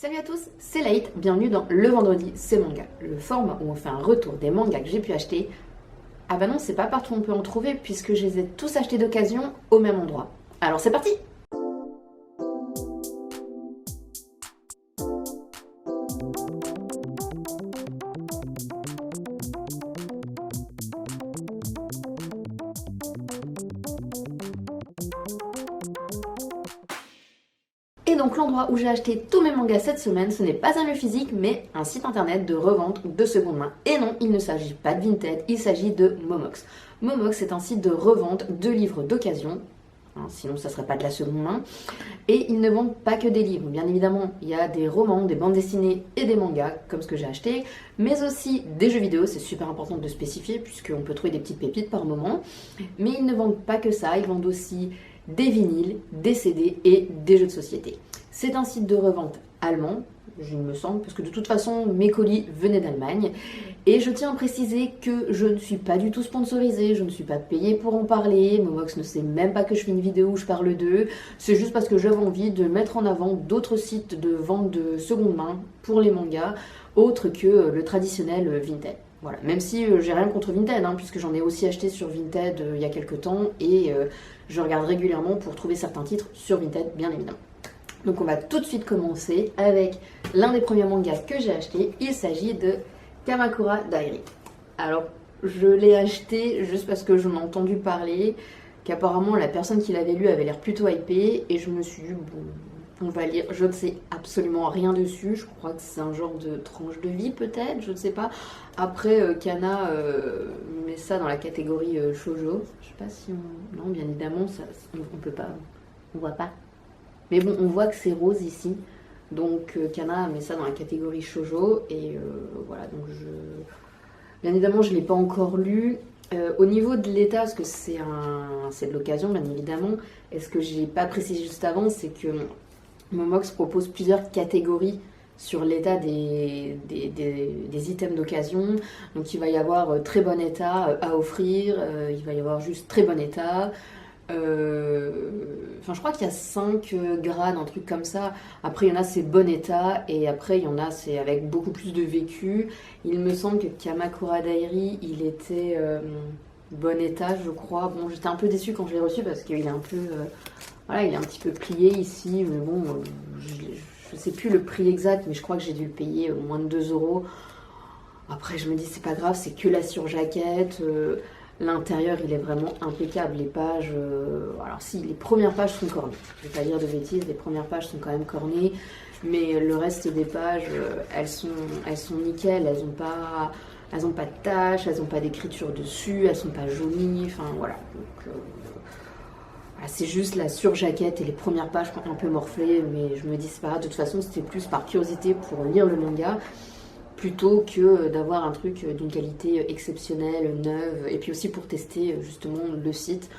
Salut à tous, c'est Laït, bienvenue dans Le Vendredi, c'est manga, le format où on fait un retour des mangas que j'ai pu acheter. Ah bah non, c'est pas partout où on peut en trouver puisque je les ai tous achetés d'occasion au même endroit. Alors c'est parti! Et donc l'endroit où j'ai acheté tous mes mangas cette semaine, ce n'est pas un lieu physique, mais un site internet de revente de seconde main. Et non, il ne s'agit pas de Vinted, il s'agit de Momox. Momox est un site de revente de livres d'occasion, sinon ça serait pas de la seconde main. Et ils ne vendent pas que des livres, bien évidemment, il y a des romans, des bandes dessinées et des mangas, comme ce que j'ai acheté, mais aussi des jeux vidéo, c'est super important de spécifier, puisqu'on peut trouver des petites pépites par moment. Mais ils ne vendent pas que ça, ils vendent aussi des vinyles, des CD et des jeux de société. C'est un site de revente allemand, je me semble, parce que de toute façon, mes colis venaient d'Allemagne. Et je tiens à préciser que je ne suis pas du tout sponsorisée, je ne suis pas payée pour en parler, Momox ne sait même pas que je fais une vidéo où je parle d'eux, c'est juste parce que j'avais envie de mettre en avant d'autres sites de vente de seconde main pour les mangas, autres que le traditionnel Vinted. Voilà, même si j'ai rien contre Vinted, puisque j'en ai aussi acheté sur Vinted il y a quelques temps, et je regarde régulièrement pour trouver certains titres sur Vinted, bien évidemment. Donc on va tout de suite commencer avec l'un des premiers mangas que j'ai acheté, il s'agit de Kamakura Diary. Alors, je l'ai acheté juste parce que j'en ai entendu parler, qu'apparemment la personne qui l'avait lu avait l'air plutôt hypée, et je me suis dit, bon, on va lire. Je ne sais absolument rien dessus, je crois que c'est un genre de tranche de vie peut-être, je ne sais pas. Après, Kana met ça dans la catégorie shoujo. Je sais pas si on... Non, bien évidemment, ça, on peut pas, on voit pas. Mais bon, on voit que c'est rose ici. Donc Kana met ça dans la catégorie shoujo. Et voilà, donc bien évidemment, je ne l'ai pas encore lu. Au niveau de l'état, parce que c'est de l'occasion, bien évidemment, et ce que j'ai pas précisé juste avant, c'est que Momox propose plusieurs catégories sur l'état des items d'occasion. Donc il va y avoir très bon état à offrir, il va y avoir juste très bon état. Enfin, je crois qu'il y a 5 grades, un truc comme ça. Après, il y en a c'est bon état, et après, il y en a c'est avec beaucoup plus de vécu. Il me semble que Kamakura Diary, il était bon état, je crois. Bon, j'étais un peu déçue quand je l'ai reçu parce qu'il est un peu... voilà, il est un petit peu plié ici, mais bon, je sais plus le prix exact, mais je crois que j'ai dû le payer moins de 2 euros. Après, je me dis, c'est pas grave, c'est que la surjaquette. L'intérieur, il est vraiment impeccable. Les pages... alors si, les premières pages sont cornées. Je vais pas dire de bêtises, les premières pages sont quand même cornées. Mais le reste des pages, elles sont nickel. Elles ont pas de taches, elles ont pas d'écriture dessus, elles sont pas jaunies. Enfin, voilà. Donc, voilà, c'est juste la surjaquette et les premières pages un peu morflées. Mais je me dis, c'est pas grave. De toute façon, c'était plus par curiosité pour lire le manga, plutôt que d'avoir un truc d'une qualité exceptionnelle, neuve, et puis aussi pour tester justement le site,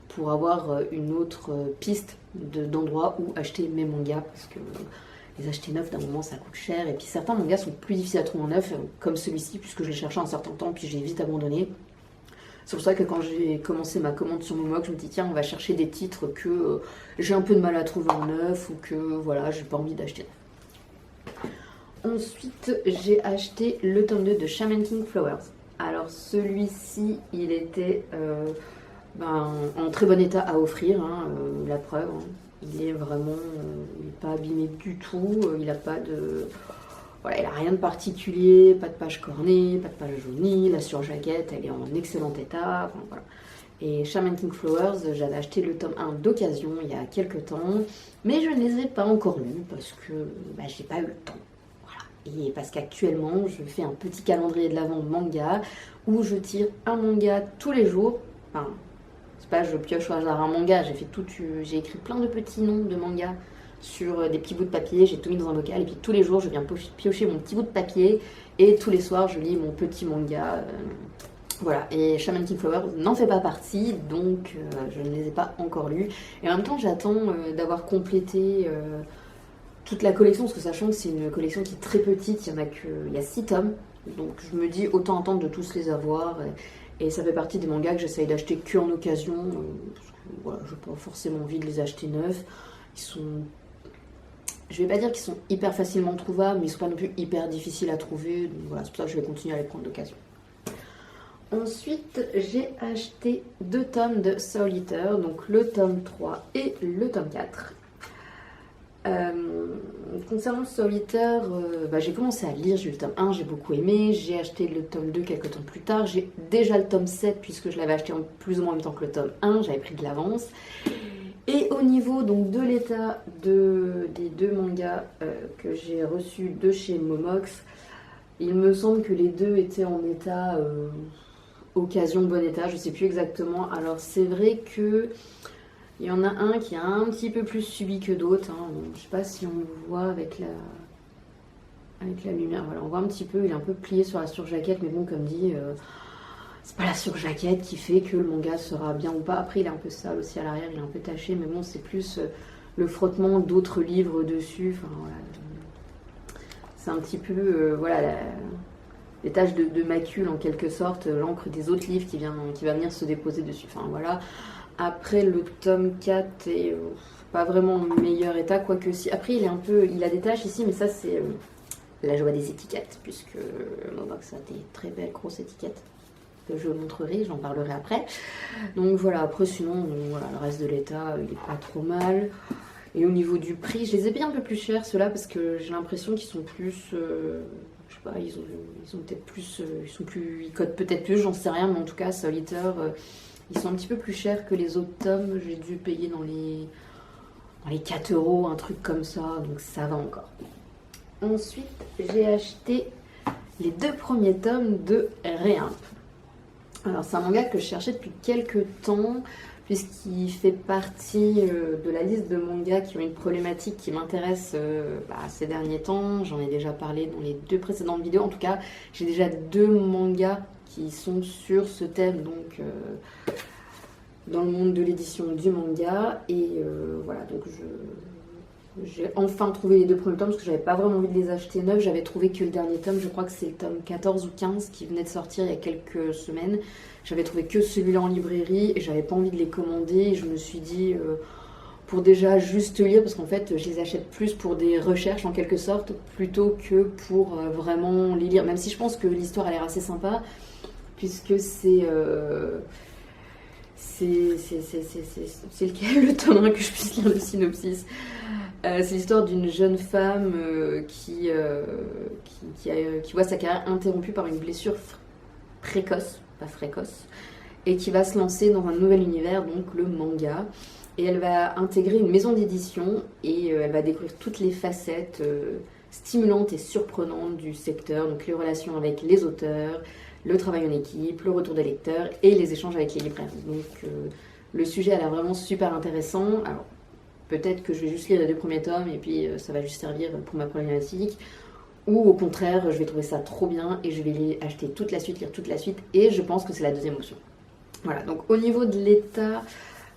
pour avoir une autre piste d'endroits où acheter mes mangas, parce que les acheter neufs d'un moment ça coûte cher, et puis certains mangas sont plus difficiles à trouver en neuf, comme celui-ci, puisque je l'ai cherché un certain temps, puis j'ai vite abandonné. C'est pour ça que quand j'ai commencé ma commande sur Momox, je me dis tiens, on va chercher des titres que j'ai un peu de mal à trouver en neuf, ou que voilà, j'ai pas envie d'acheter. Ensuite, j'ai acheté le tome 2 de Shaman King Flowers. Alors celui-ci, il était en très bon état à offrir, la preuve. Il est vraiment, il n'est pas abîmé du tout, il n'a pas de... Voilà, il n'a rien de particulier, pas de page cornée, pas de page jaunie, la surjaquette, elle est en excellent état, enfin, voilà. Et Shaman King Flowers, j'avais acheté le tome 1 d'occasion il y a quelques temps, mais je ne les ai pas encore lus parce que j'ai pas eu le temps. Et parce qu'actuellement, je fais un petit calendrier de l'avant manga où je tire un manga tous les jours. Enfin, c'est pas je pioche au hasard un manga, j'ai écrit plein de petits noms de mangas sur des petits bouts de papier, j'ai tout mis dans un local et puis tous les jours, je viens piocher mon petit bout de papier et tous les soirs, je lis mon petit manga. Voilà, et Shaman King Flower n'en fait pas partie, donc je ne les ai pas encore lus. Et en même temps, j'attends d'avoir complété... toute la collection, parce que sachant que c'est une collection qui est très petite, il y a 6 tomes, donc je me dis autant attendre de tous les avoir, et ça fait partie des mangas que j'essaye d'acheter que en occasion, parce que voilà, je n'ai pas forcément envie de les acheter neufs, ils sont je vais pas dire qu'ils sont hyper facilement trouvables, mais ils sont pas non plus hyper difficiles à trouver. Donc voilà, c'est pour ça que je vais continuer à les prendre d'occasion. Ensuite, j'ai acheté 2 tomes de Soul Eater, donc le tome 3 et le tome 4. Concernant Soul Eater, j'ai commencé à lire, j'ai eu le tome 1, j'ai beaucoup aimé, j'ai acheté le tome 2 quelques temps plus tard, j'ai déjà le tome 7 puisque je l'avais acheté en plus ou moins en même temps que le tome 1, j'avais pris de l'avance. Et au niveau donc de l'état des 2 mangas que j'ai reçus de chez Momox, il me semble que les 2 étaient en état occasion bon état, je sais plus exactement. Alors c'est vrai que il y en a un qui a un petit peu plus subi que d'autres, hein. Je sais pas si on le voit avec la lumière, voilà, on voit un petit peu, il est un peu plié sur la surjaquette, mais bon, comme dit, c'est pas la surjaquette qui fait que le manga sera bien ou pas. Après, il est un peu sale aussi à l'arrière, il est un peu taché, mais bon, c'est plus le frottement d'autres livres dessus, enfin voilà. C'est un petit peu, les taches de macule en quelque sorte, l'encre des autres livres qui va venir se déposer dessus, enfin voilà. Après, le tome 4 est pas vraiment en meilleur état, quoique si. Après, il a des taches ici, mais ça, c'est la joie des étiquettes, puisque Momox a des très belles grosses étiquettes que je vous montrerai, j'en parlerai après. Donc voilà, après, sinon, voilà, le reste de l'état, il est pas trop mal. Et au niveau du prix, je les ai payés un peu plus cher, ceux-là, parce que j'ai l'impression qu'ils sont plus. Je sais pas, ils ont peut-être plus. Ils codent peut-être plus, j'en sais rien, mais en tout cas, Soul Eater. Ils sont un petit peu plus chers que les autres tomes. J'ai dû payer dans les 4 euros, un truc comme ça. Donc ça va encore. Ensuite, j'ai acheté les 2 premiers tomes de Réimp. Alors c'est un manga que je cherchais depuis quelques temps, puisqu'il fait partie de la liste de mangas qui ont une problématique qui m'intéresse ces derniers temps. J'en ai déjà parlé dans les 2 précédentes vidéos. En tout cas, j'ai déjà 2 mangas qui sont sur ce thème, donc dans le monde de l'édition du manga. Et voilà, donc j'ai enfin trouvé les 2 premiers tomes parce que j'avais pas vraiment envie de les acheter neufs. J'avais trouvé que le dernier tome, je crois que c'est le tome 14 ou 15 qui venait de sortir il y a quelques semaines. J'avais trouvé que celui-là en librairie et j'avais pas envie de les commander. Et je me suis dit, pour déjà juste lire, parce qu'en fait je les achète plus pour des recherches en quelque sorte, plutôt que pour vraiment les lire. Même si je pense que l'histoire a l'air assez sympa, puisque c'est lequel le tome 1 que je puisse lire le synopsis. C'est l'histoire d'une jeune femme qui voit sa carrière interrompue par une blessure précoce, pas frécoce, et qui va se lancer dans un nouvel univers, donc le manga. Et elle va intégrer une maison d'édition et elle va découvrir toutes les facettes stimulantes et surprenantes du secteur, donc les relations avec les auteurs, le travail en équipe, le retour des lecteurs et les échanges avec les libraires. Donc le sujet a l'air vraiment super intéressant. Alors peut-être que je vais juste lire les 2 premiers tomes et puis ça va juste servir pour ma problématique. Ou au contraire, je vais trouver ça trop bien et je vais les acheter toute la suite, lire toute la suite. Et je pense que c'est la deuxième option. Voilà, donc au niveau de l'état,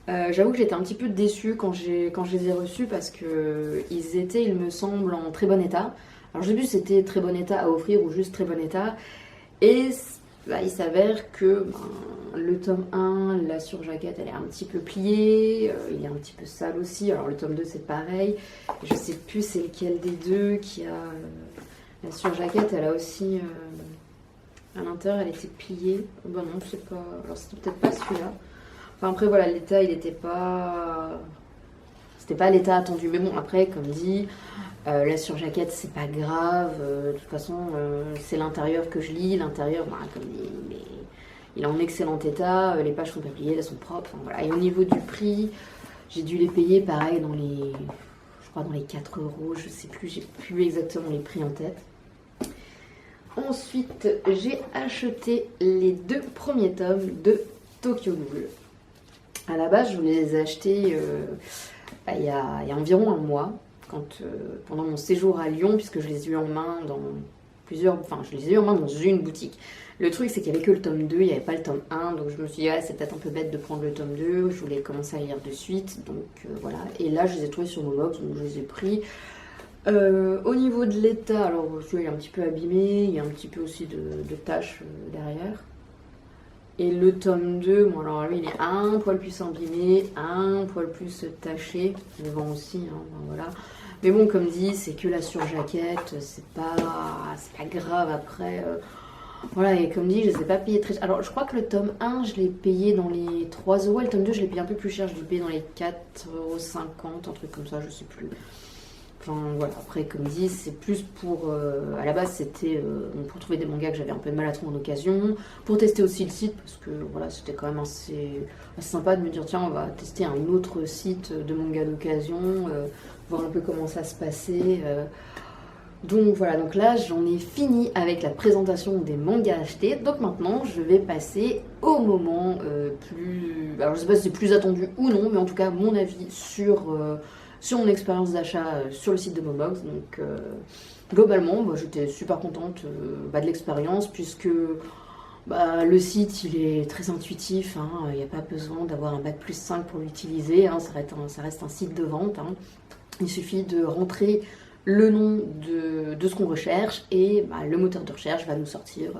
j'avoue que j'étais un petit peu déçue quand je les ai reçus parce qu'ils étaient, il me semble, en très bon état. Alors je sais plus si c'était très bon état à offrir ou juste très bon état. Et il s'avère que le tome 1, la surjaquette, elle est un petit peu pliée, il est un petit peu sale aussi. Alors le tome 2, c'est pareil. Je sais plus c'est lequel des 2 qui a... la surjaquette, elle a aussi... à l'intérieur, elle était pliée. Bon non, c'est pas... Alors c'était peut-être pas celui-là. Enfin après, voilà, l'état, il était pas... C'était pas l'état attendu. Mais bon, après, comme dit... la surjaquette, c'est pas grave. De toute façon, c'est l'intérieur que je lis. L'intérieur, comme il est en excellent état. Les pages sont pas pliées, elles sont propres. Enfin, voilà. Et au niveau du prix, j'ai dû les payer pareil dans les 4 euros. Je sais plus, j'ai plus exactement les prix en tête. Ensuite, j'ai acheté les 2 premiers tomes de Tokyo Ghoul. À la base, je voulais les acheter il y a environ un mois. Pendant mon séjour à Lyon, puisque je les ai eu en main je les ai eu en main dans une boutique. Le truc, c'est qu'il n'y avait que le tome 2, il n'y avait pas le tome 1, donc je me suis dit, c'est peut-être un peu bête de prendre le tome 2, je voulais commencer à lire de suite, donc voilà. Et là, je les ai trouvés sur Momox, donc je les ai pris. Au niveau de l'état, alors celui-là, il est un petit peu abîmé, il y a un petit peu aussi de taches derrière. Et le tome 2, bon alors lui, il est un poil plus abîmé, un poil plus taché, le vent aussi, hein, voilà. Mais bon, comme dit, c'est que la surjaquette, c'est pas grave après. Voilà, et comme dit, je les ai pas payés très cher. Alors, je crois que le tome 1, je l'ai payé dans les 3 euros, et le tome 2, je l'ai payé un peu plus cher, je l'ai payé dans les 4,50 €, un truc comme ça, je sais plus. Enfin, voilà, après, comme dit, c'est plus pour... à la base, c'était pour trouver des mangas que j'avais un peu de mal à trouver en occasion, pour tester aussi le site, parce que voilà, c'était quand même assez sympa de me dire, tiens, on va tester un autre site de manga d'occasion, voir un peu comment ça se passait. Donc voilà, donc là j'en ai fini avec la présentation des mangas achetés. Donc maintenant je vais passer au moment plus... Alors je sais pas si c'est plus attendu ou non, mais en tout cas mon avis sur mon expérience d'achat sur le site de Momox. Donc globalement moi, j'étais super contente de l'expérience puisque le site il est très intuitif, il n'y a pas besoin d'avoir un bac+5 pour l'utiliser, ça reste un site de vente. Il suffit de rentrer le nom de ce qu'on recherche et le moteur de recherche va nous sortir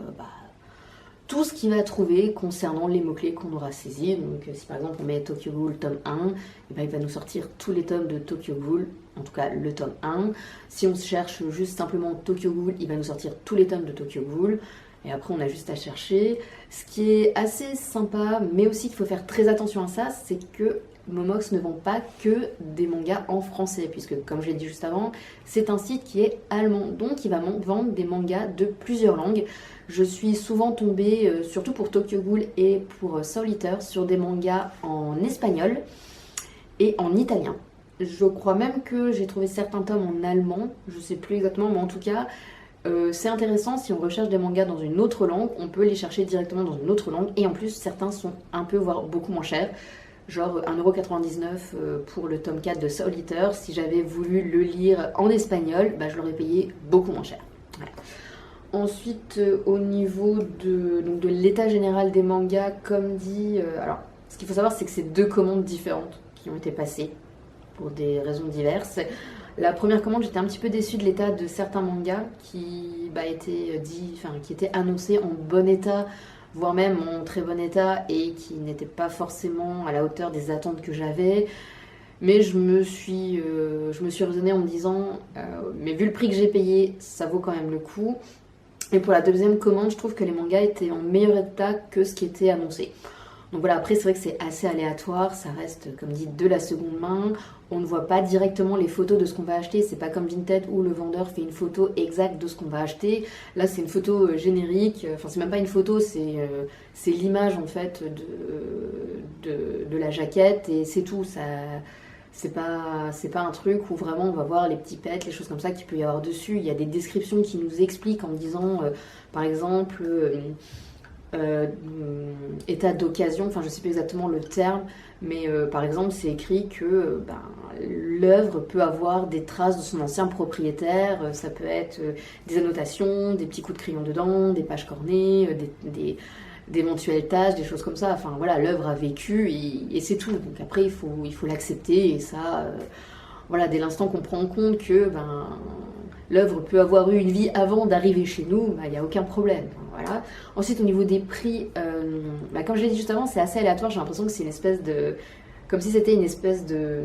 tout ce qu'il va trouver concernant les mots-clés qu'on aura saisis. Donc si par exemple on met Tokyo Ghoul tome 1, il va nous sortir tous les tomes de Tokyo Ghoul, en tout cas le tome 1. Si on cherche juste simplement Tokyo Ghoul, il va nous sortir tous les tomes de Tokyo Ghoul. Et après on a juste à chercher. Ce qui est assez sympa, mais aussi qu'il faut faire très attention à ça, c'est que Momox ne vend pas que des mangas en français, puisque comme je l'ai dit juste avant, c'est un site qui est allemand, donc il va vendre des mangas de plusieurs langues. Je suis souvent tombée, surtout pour Tokyo Ghoul et pour Soul Eater, sur des mangas en espagnol et en italien. Je crois même que j'ai trouvé certains tomes en allemand, je sais plus exactement, mais en tout cas, c'est intéressant. Si on recherche des mangas dans une autre langue, on peut les chercher directement dans une autre langue, et en plus certains sont un peu, voire beaucoup moins chers. Genre 1,99 € pour le tome 4 de Soul Eater. Si j'avais voulu le lire en espagnol, je l'aurais payé beaucoup moins cher. Voilà. Ensuite, au niveau de l'état général des mangas, comme dit... alors, ce qu'il faut savoir, c'est que c'est 2 commandes différentes qui ont été passées pour des raisons diverses. La première commande, j'étais un petit peu déçue de l'état de certains mangas qui étaient annoncés en bon état, voire même en très bon état, et qui n'étaient pas forcément à la hauteur des attentes que j'avais. Mais je me suis raisonnée en me disant, mais vu le prix que j'ai payé, ça vaut quand même le coup. Et pour la deuxième commande, je trouve que les mangas étaient en meilleur état que ce qui était annoncé. Donc voilà, après c'est vrai que c'est assez aléatoire, ça reste comme dit de la seconde main, on ne voit pas directement les photos de ce qu'on va acheter, c'est pas comme Vinted où le vendeur fait une photo exacte de ce qu'on va acheter. Là c'est une photo générique, enfin c'est même pas une photo, c'est l'image en fait de la jaquette et c'est tout. Ça, c'est pas un truc où vraiment on va voir les petits pets, les choses comme ça qu'il peut y avoir dessus. Il y a des descriptions qui nous expliquent en disant par exemple état d'occasion, enfin je sais plus exactement le terme, mais par exemple c'est écrit que l'œuvre peut avoir des traces de son ancien propriétaire, ça peut être des annotations, des petits coups de crayon dedans, des pages cornées, d'éventuelles tâches, des choses comme ça. Enfin voilà, l'œuvre a vécu et c'est tout. Donc après il faut l'accepter et ça, voilà, dès l'instant qu'on prend en compte que l'œuvre peut avoir eu une vie avant d'arriver chez nous, il n'y a aucun problème. Voilà. Ensuite, au niveau des prix, comme je l'ai dit juste avant, c'est assez aléatoire. J'ai l'impression que c'est une espèce de... Comme si c'était une espèce de...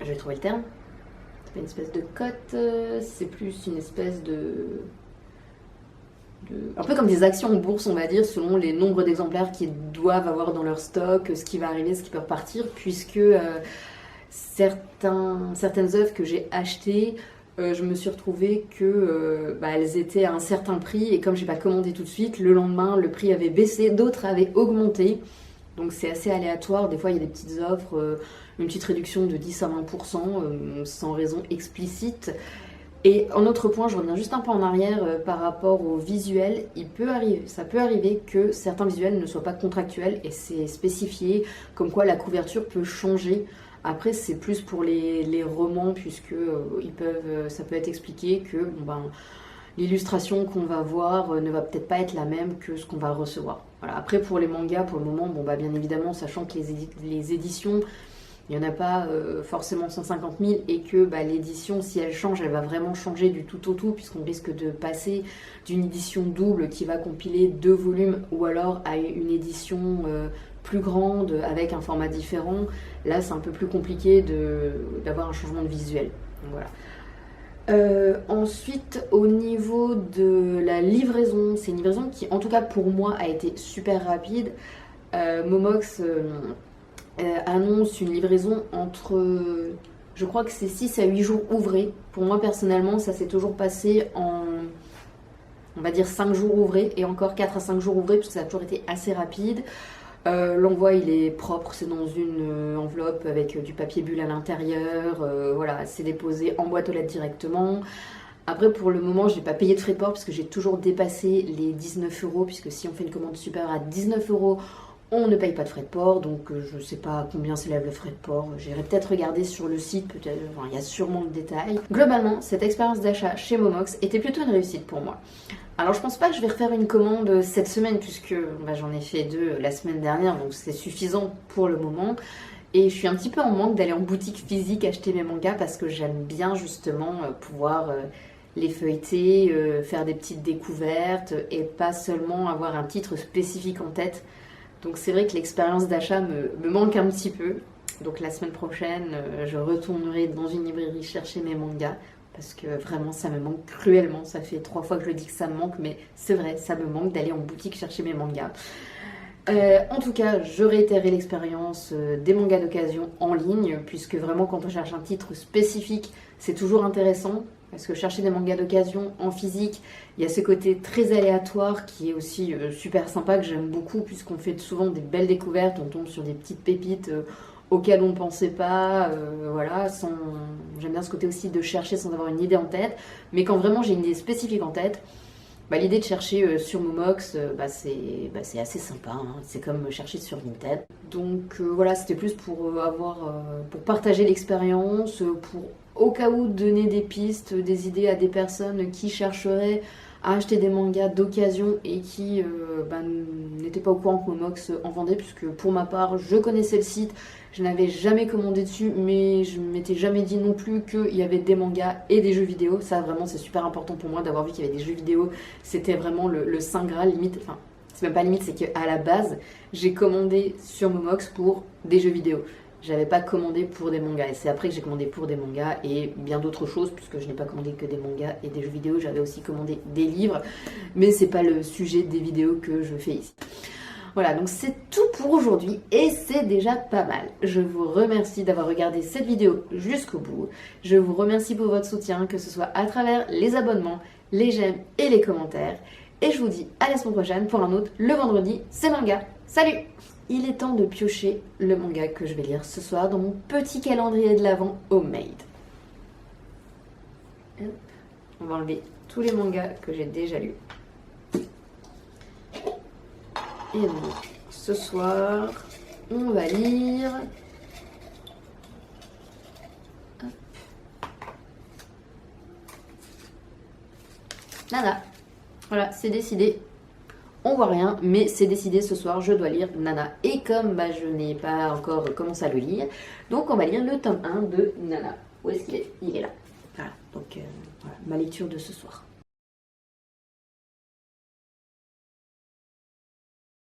Je vais trouver le terme. C'est pas une espèce de cote, c'est plus une espèce de... Un peu comme des actions en bourse, on va dire, selon les nombres d'exemplaires qu'ils doivent avoir dans leur stock, ce qui va arriver, ce qui peut repartir, puisque certaines œuvres que j'ai achetées, je me suis retrouvée que elles étaient à un certain prix et comme j'ai pas commandé tout de suite, le lendemain le prix avait baissé, d'autres avaient augmenté. Donc c'est assez aléatoire, des fois il y a des petites offres, une petite réduction de 10 à 20% sans raison explicite. Et en autre point, je reviens juste un peu en arrière par rapport au visuel, ça peut arriver que certains visuels ne soient pas contractuels et c'est spécifié comme quoi la couverture peut changer. Après, c'est plus pour les romans, puisque ça peut être expliqué que l'illustration qu'on va voir ne va peut-être pas être la même que ce qu'on va recevoir. Voilà. Après, pour les mangas, pour le moment, bien évidemment, sachant que les éditions, il n'y en a pas forcément 150 000 et que l'édition, si elle change, elle va vraiment changer du tout au tout, puisqu'on risque de passer d'une édition double qui va compiler 2 volumes ou alors à une édition plus grande avec un format différent. Là c'est un peu plus compliqué d'avoir un changement de visuel. Voilà. Ensuite, au niveau de la livraison, c'est une livraison qui, en tout cas pour moi, a été super rapide. Momox annonce une livraison entre, je crois que c'est 6 à 8 jours ouvrés. Pour moi, personnellement, ça s'est toujours passé en, on va dire, 5 jours ouvrés, et encore 4 à 5 jours ouvrés, parce que ça a toujours été assez rapide. L'envoi il est propre, c'est dans une enveloppe avec du papier bulle à l'intérieur, voilà, c'est déposé en boîte aux lettres directement. Après pour le moment je n'ai pas payé de frais de port parce que j'ai toujours dépassé les 19 €, puisque si on fait une commande supérieure à 19 € on ne paye pas de frais de port, donc je ne sais pas combien s'élève le frais de port, j'irai peut-être regarder sur le site, peut-être, enfin, il y a sûrement le détail. Globalement, cette expérience d'achat chez Momox était plutôt une réussite pour moi. Alors je pense pas que je vais refaire une commande cette semaine, puisque j'en ai fait 2 la semaine dernière, donc c'est suffisant pour le moment. Et je suis un petit peu en manque d'aller en boutique physique acheter mes mangas, parce que j'aime bien justement pouvoir les feuilleter, faire des petites découvertes, et pas seulement avoir un titre spécifique en tête. Donc c'est vrai que l'expérience d'achat me manque un petit peu. Donc la semaine prochaine, je retournerai dans une librairie chercher mes mangas, parce que vraiment ça me manque cruellement. Ça fait 3 fois que je le dis que ça me manque, mais c'est vrai, ça me manque d'aller en boutique chercher mes mangas. En tout cas, je réitérerai l'expérience des mangas d'occasion en ligne, puisque vraiment quand on cherche un titre spécifique, c'est toujours intéressant, parce que chercher des mangas d'occasion en physique, il y a ce côté très aléatoire qui est aussi super sympa, que j'aime beaucoup, puisqu'on fait souvent des belles découvertes, on tombe sur des petites pépites auxquelles on ne pensait pas, voilà, j'aime bien ce côté aussi de chercher sans avoir une idée en tête, mais quand vraiment j'ai une idée spécifique en tête, l'idée de chercher sur Momox, c'est assez sympa, hein. C'est comme chercher sur Vinted. Donc voilà, c'était plus pour pour partager l'expérience, pour au cas où donner des pistes, des idées à des personnes qui chercheraient à acheter des mangas d'occasion et qui n'étaient pas au courant que Momox en vendait, puisque pour ma part, je connaissais le site, je n'avais jamais commandé dessus, mais je ne m'étais jamais dit non plus qu'il y avait des mangas et des jeux vidéo. Ça, vraiment, c'est super important pour moi d'avoir vu qu'il y avait des jeux vidéo. C'était vraiment le Saint Graal, limite. Enfin, c'est même pas limite, c'est qu'à la base, j'ai commandé sur Momox pour des jeux vidéo. J'avais pas commandé pour des mangas, et c'est après que j'ai commandé pour des mangas et bien d'autres choses, puisque je n'ai pas commandé que des mangas et des jeux vidéo, j'avais aussi commandé des livres, mais c'est pas le sujet des vidéos que je fais ici. Voilà, donc c'est tout pour aujourd'hui et c'est déjà pas mal. Je vous remercie d'avoir regardé cette vidéo jusqu'au bout. Je vous remercie pour votre soutien, que ce soit à travers les abonnements, les j'aime et les commentaires. Et je vous dis à la semaine prochaine pour un autre, le vendredi, c'est manga. Salut! Il est temps de piocher le manga que je vais lire ce soir dans mon petit calendrier de l'Avent homemade. Hop. On va enlever tous les mangas que j'ai déjà lus. Et donc, ce soir, on va lire... Hop. Nana. Voilà, c'est décidé. On voit rien, mais c'est décidé, ce soir, je dois lire Nana. Et comme je n'ai pas encore commencé à le lire, donc on va lire le tome 1 de Nana. Où est-ce qu'il est? Il est là. Voilà, donc voilà, ma lecture de ce soir.